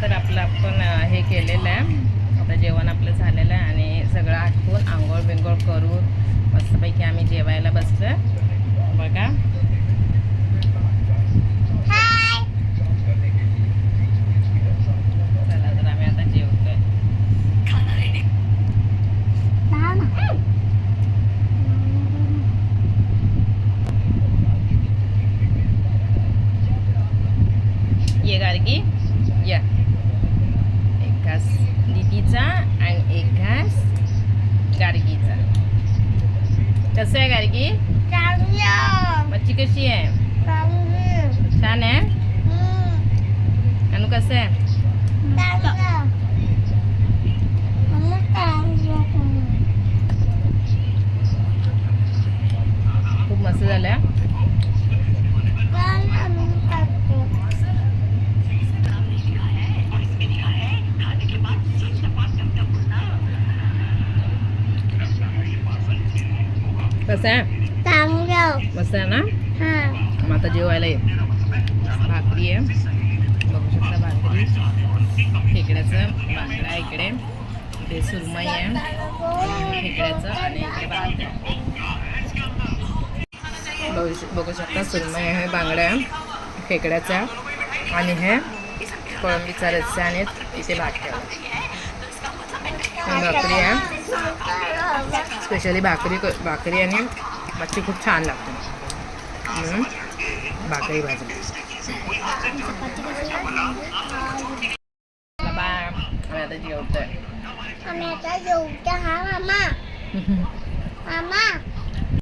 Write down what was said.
तर आपलं आपण हे केलेलं आहे. आता जेवण आपलं झालेलं आहे आणि सगळं आटपून आंघोळ बिंघोळ करून मस्तपैकी आम्ही जेवायला बसलो बघा. चला तर आम्ही आता जेवतोय. ये गार्गी या. एक घास दीदीचा आणि एक घास गार्गीचा. कसं आहे गार्गी? मच्छी कशी आहे? छान आहे. अनु कसं आहे? खूप मस्त झालं. कसं आहे? मस्त आहे ना. मग आता जेवायला ये. भाकरी आहे बघू शकता. भाकरी खेकड्याचं बांगडा इकडे. इथे सुरमई आहे खेकड्याचं आणि इकडे भात आहे. बघू शकता सुरमई आहे, बांगडा आहे खेकड्याचा आणि हे कोळंबीचा रस्सा आणि इथे भात ठेवा. भाकरी आहे स्पेशली भाकरी आणि मच्छी खूप छान लागते म्हणून भाकरी भाजली. बाय. आम्ही आता जेवतोय. हा मामा.